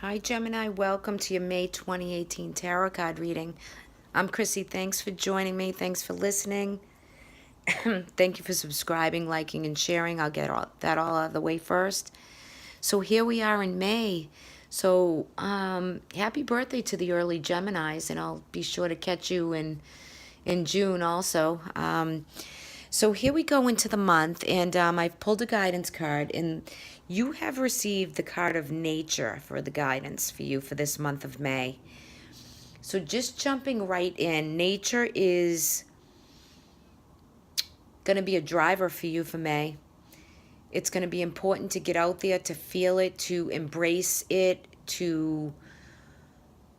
Hi, Gemini. Welcome to your May 2018 Tarot card reading. I'm Chrissy. Thanks for joining me. Thanks for listening. Thank you for subscribing, liking, and sharing. I'll get that all out of the way first. So here we are in May. So happy birthday to the early Geminis, and I'll be sure to catch you in June also. So here we go into the month, and I've pulled a guidance card, and you have received the card of nature for the guidance for you for this month of May. So just jumping right in, nature is going to be a driver for you for May. It's going to be important to get out there, to feel it, to embrace it, to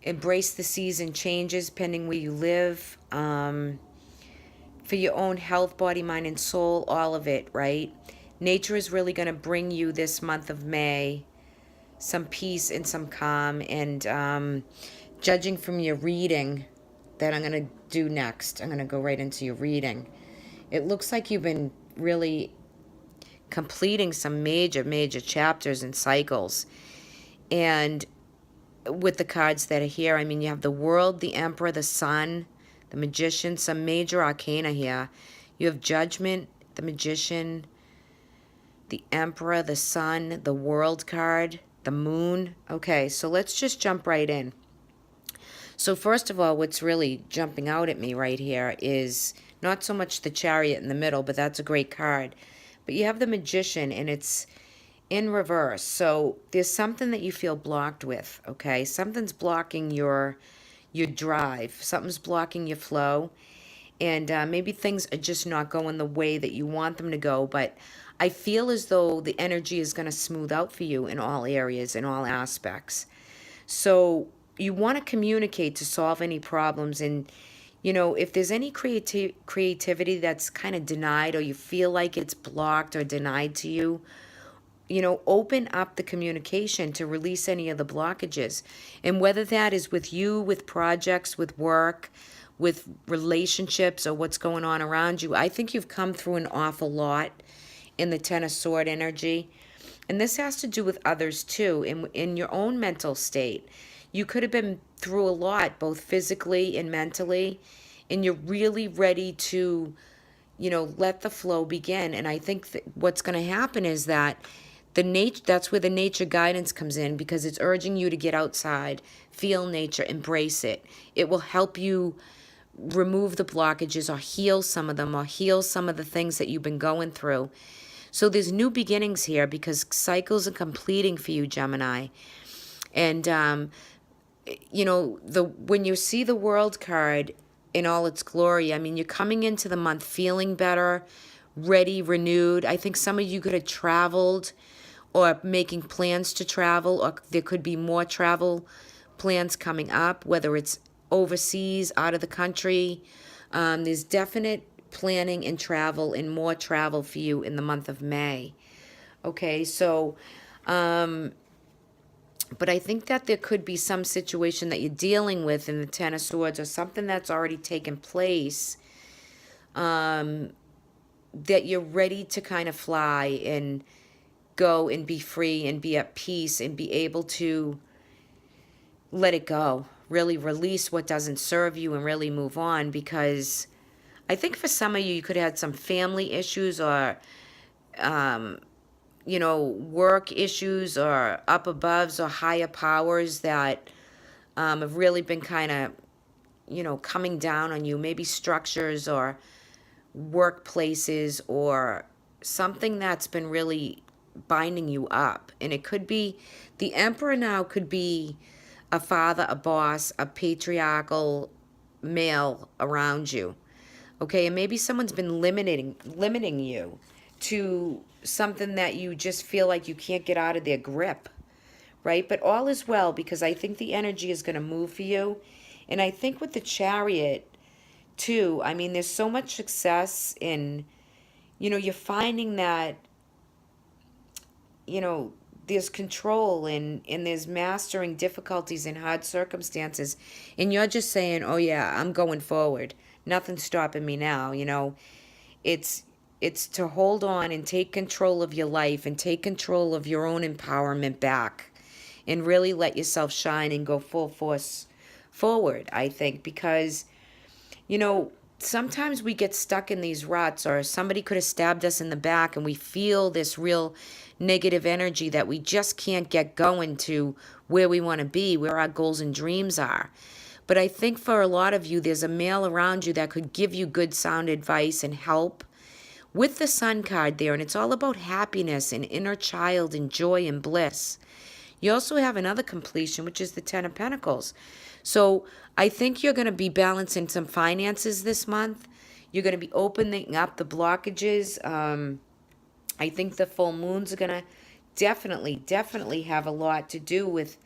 embrace the season changes pending where you live. For your own health, body, mind, and soul, all of it, right? Nature is really going to bring you this month of May some peace and some calm. And judging from your reading that I'm going to do next, I'm going to go right into your reading. It looks like you've been really completing some major chapters and cycles. And with the cards that are here, I mean, you have the World, the Emperor, the Sun, the Magician, some major arcana here. You have Judgment, the Magician, the Emperor, the Sun, the World card, the Moon. Okay, so let's just jump right in. So first of all, what's really jumping out at me right here is not so much the Chariot in the middle, but that's a great card. But you have the Magician, and it's in reverse. So there's something that you feel blocked with, okay? Something's blocking your drive. Something's blocking your flow. And maybe things are just not going the way that you want them to go. But I feel as though the energy is going to smooth out for you in all areas, in all aspects. So you want to communicate to solve any problems. And, you know, if there's any creativity that's kind of denied, or you feel like it's blocked or denied to you, you know, open up the communication to release any of the blockages. And whether that is with you, with projects, with work, with relationships, or what's going on around you, I think you've come through an awful lot in the Ten of Sword energy. And this has to do with others too, in your own mental state. You could have been through a lot, both physically and mentally, and you're really ready to, you know, let the flow begin. And I think that what's going to happen is that that's where the nature guidance comes in, because it's urging you to get outside, feel nature, embrace it. It will help you remove the blockages, or heal some of them, or heal some of the things that you've been going through. So there's new beginnings here, because cycles are completing for you, Gemini. And you know, when you see the World card in all its glory, I mean, you're coming into the month feeling better, ready, renewed. I think some of you could have traveled, or making plans to travel, or there could be more travel plans coming up, whether it's overseas, out of the country. There's definite planning and travel, and more travel for you in the month of May. Okay, so, but I think that there could be some situation that you're dealing with in the Ten of Swords, or something that's already taken place, that you're ready to kind of fly and go and be free and be at peace and be able to let it go, really release what doesn't serve you, and really move on. Because I think for some of you, you could have had some family issues, or you know, work issues, or up aboves, or higher powers that have really been kind of, you know, coming down on you. Maybe structures, or workplaces, or something that's been really binding you up. And it could be the Emperor now, could be a father, a boss, a patriarchal male around you. Okay, and maybe someone's been limiting you to something that you just feel like you can't get out of their grip, right? But all is well, because I think the energy is going to move for you. And I think with the Chariot too, I mean, there's so much success in, you know, you're finding that, you know, there's control, and there's mastering difficulties in hard circumstances. And you're just saying, oh yeah, I'm going forward. Nothing's stopping me now, you know. It's to hold on and take control of your life, and take control of your own empowerment back, and really let yourself shine and go full force forward, I think, because, you know, sometimes we get stuck in these ruts, or somebody could have stabbed us in the back, and we feel this real negative energy that we just can't get going to where we want to be, where our goals and dreams are. But I think for a lot of you, there's a male around you that could give you good sound advice and help with the Sun card there. And it's all about happiness and inner child and joy and bliss. You also have another completion, which is the Ten of Pentacles. So I think you're going to be balancing some finances this month. You're going to be opening up the blockages. I think the full moons are going to definitely have a lot to do with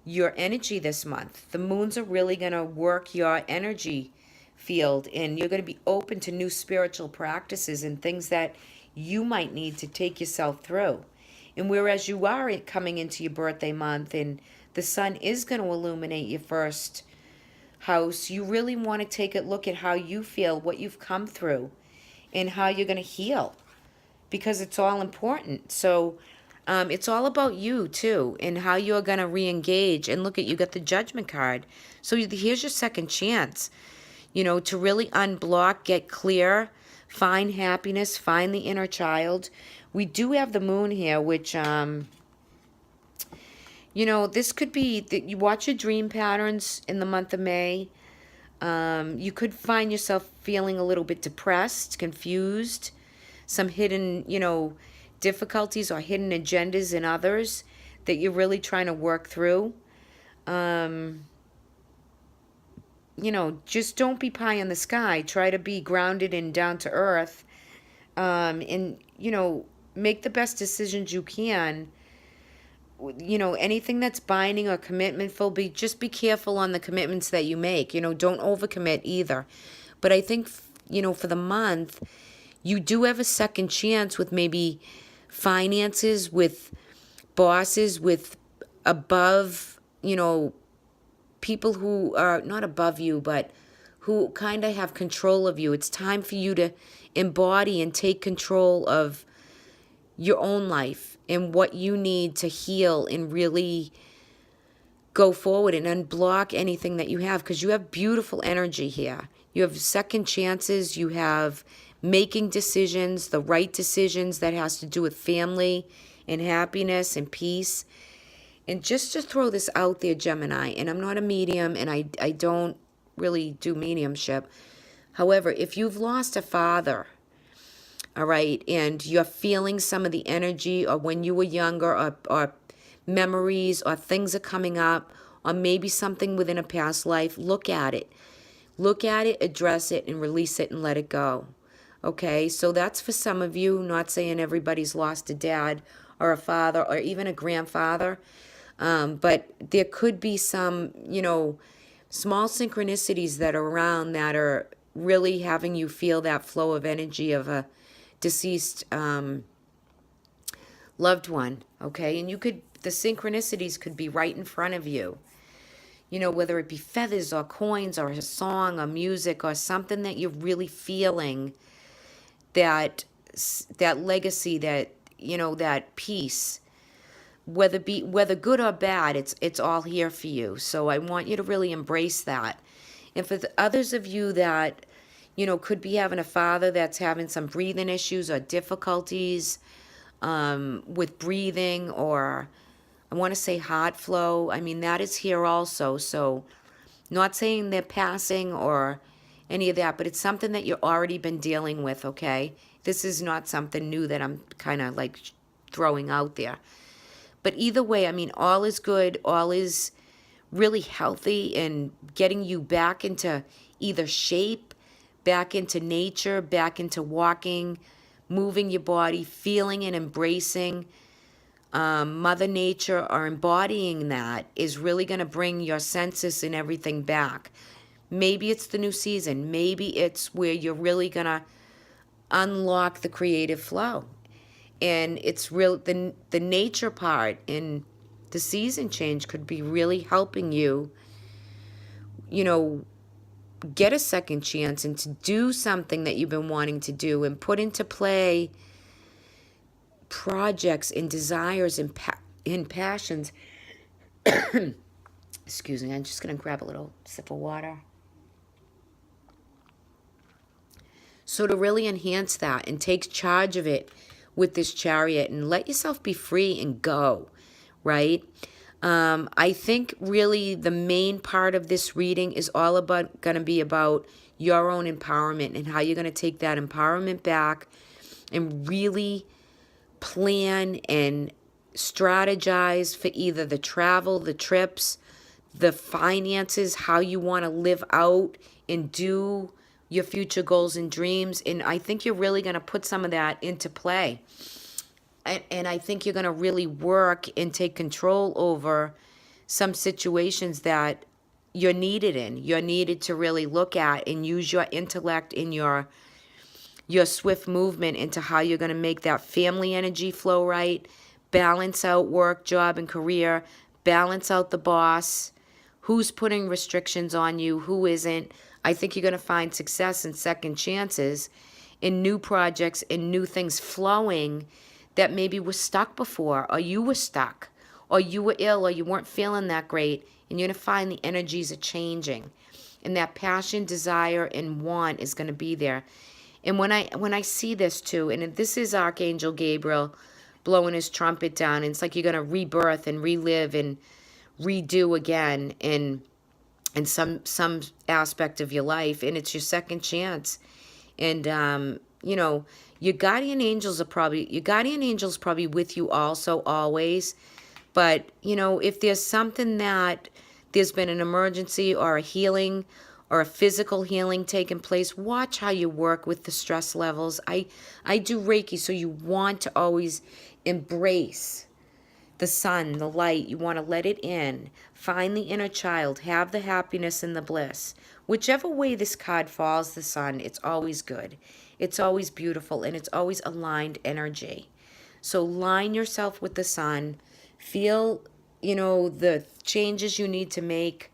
your energy this month. The moons are really going to work your energy field, and you're going to be open to new spiritual practices and things that you might need to take yourself through. And whereas you are coming into your birthday month and the sun is going to illuminate your first house, you really want to take a look at how you feel, what you've come through, and how you're going to heal, because it's all important. So it's all about you too, and how you're going to re-engage. And look at, you got the Judgment card. So here's your second chance, you know, to really unblock, get clear, find happiness, find the inner child. We do have the moon here, which, you know, this could be that you watch your dream patterns in the month of May. You could find yourself feeling a little bit depressed, confused, some hidden, you know, difficulties or hidden agendas in others that you're really trying to work through. You know, just don't be pie in the sky. Try to be grounded and down to earth. And, you know, make the best decisions you can. You know, anything that's binding or commitmentful, just be careful on the commitments that you make. You know, don't overcommit either. But I think, you know, for the month, you do have a second chance with maybe finances, with bosses, with above, you know, people who are not above you, but who kind of have control of you. It's time for you to embody and take control of your own life and what you need to heal and really go forward and unblock anything that you have, because you have beautiful energy here. You have second chances. You have making decisions, the right decisions that has to do with family and happiness and peace. And just to throw this out there, Gemini, and I'm not a medium, and I don't really do mediumship. However, if you've lost a father, all right, and you're feeling some of the energy, or when you were younger, or memories, or things are coming up, or maybe something within a past life, look at it. Look at it, address it, and release it and let it go. Okay, so that's for some of you. Not saying everybody's lost a dad or a father or even a grandfather. But there could be some, you know, small synchronicities that are around that are really having you feel that flow of energy of a deceased loved one. Okay, and the synchronicities could be right in front of you. You know, whether it be feathers or coins or a song or music or something that you're really feeling, that legacy, that, you know, that peace, whether good or bad, it's all here for you. So I want you to really embrace that. And for the others of you that, you know, could be having a father that's having some breathing issues or difficulties with breathing, or I want to say heart flow, I mean, that is here also. So not saying they're passing or any of that, but it's something that you've already been dealing with, okay? This is not something new that I'm kind of like throwing out there. But either way, I mean, all is good, all is really healthy and getting you back into either shape, back into nature, back into walking, moving your body, feeling and embracing Mother Nature, or embodying that is really going to bring your senses and everything back. Maybe it's the new season. Maybe it's where you're really going to unlock the creative flow. And it's real, the nature part in the season change could be really helping you, you know, get a second chance and to do something that you've been wanting to do and put into play projects and desires and passions Excuse me, I'm just going to grab a little sip of water. So to really enhance that and take charge of it with this Chariot and let yourself be free and go, right? I think really the main part of this reading is all about going to be about your own empowerment and how you're going to take that empowerment back and really plan and strategize for either the travel, the trips, the finances, how you want to live out and do your future goals and dreams. And I think you're really going to put some of that into play. And I think you're going to really work and take control over some situations that you're needed in. You're needed to really look at and use your intellect and your swift movement into how you're going to make that family energy flow right, balance out work, job, and career, balance out the boss, who's putting restrictions on you, who isn't. I think you're going to find success and second chances in new projects and new things flowing that maybe were stuck before, or you were stuck, or you were ill, or you weren't feeling that great, and you're going to find the energies are changing. And that passion, desire, and want is going to be there. And when I see this too, and this is Archangel Gabriel blowing his trumpet down, and it's like you're going to rebirth and relive and redo again in some aspect of your life, and it's your second chance. And your guardian angels probably with you also always. But if there's something that there's been an emergency or a healing or a physical healing taking place, watch how you work with the stress levels. I do Reiki, so you want to always embrace the sun, the light. You want to let it in. Find the inner child. Have the happiness and the bliss. Whichever way this card falls, the sun, it's always good. It's always beautiful, and it's always aligned energy. So line yourself with the sun. Feel, the changes you need to make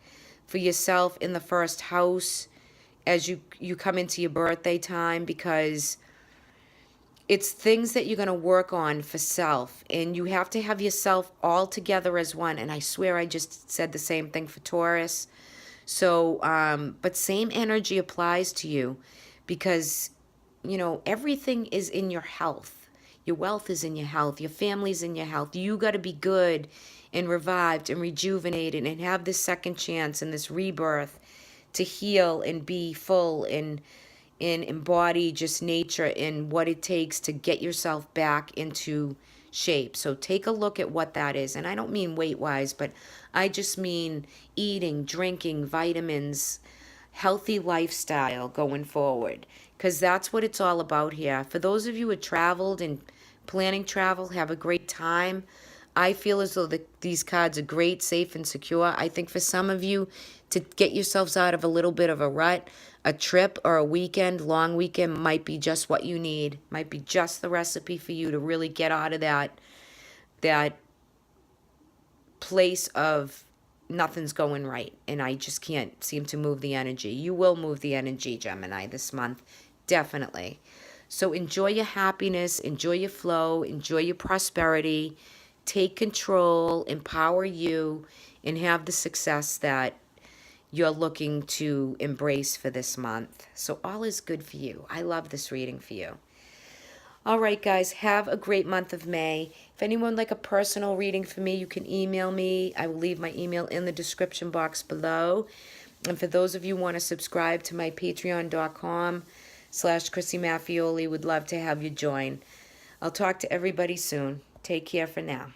for yourself in the first house as you come into your birthday time, because it's things that you're going to work on for self, and you have to have yourself all together as one. And I swear I just said the same thing for Taurus. So, but same energy applies to you, because, everything is in your health. Your wealth is in your health. Your family's in your health. You got to be good and revived and rejuvenated and have this second chance and this rebirth to heal and be full and embody just nature and what it takes to get yourself back into shape. So take a look at what that is. And I don't mean weight-wise, but I just mean eating, drinking, vitamins, healthy lifestyle going forward, because that's what it's all about here. For those of you who have traveled and planning travel, have a great time. I feel as though these cards are great, safe, and secure. I think for some of you, to get yourselves out of a little bit of a rut, a trip or a weekend, long weekend, might be just what you need. Might be just the recipe for you to really get out of that place of nothing's going right, and I just can't seem to move the energy. You will move the energy, Gemini, this month, definitely. So enjoy your happiness, enjoy your flow, enjoy your prosperity, take control, empower you, and have the success that you're looking to embrace for this month. So all is good for you. I love this reading for you. All right, guys, have a great month of May. If anyone would like a personal reading for me, you can email me. I will leave my email in the description box below. And for those of you who want to subscribe to my patreon.com/Chrissy Maffioli, would love to have you join. I'll talk to everybody soon. Take care for now.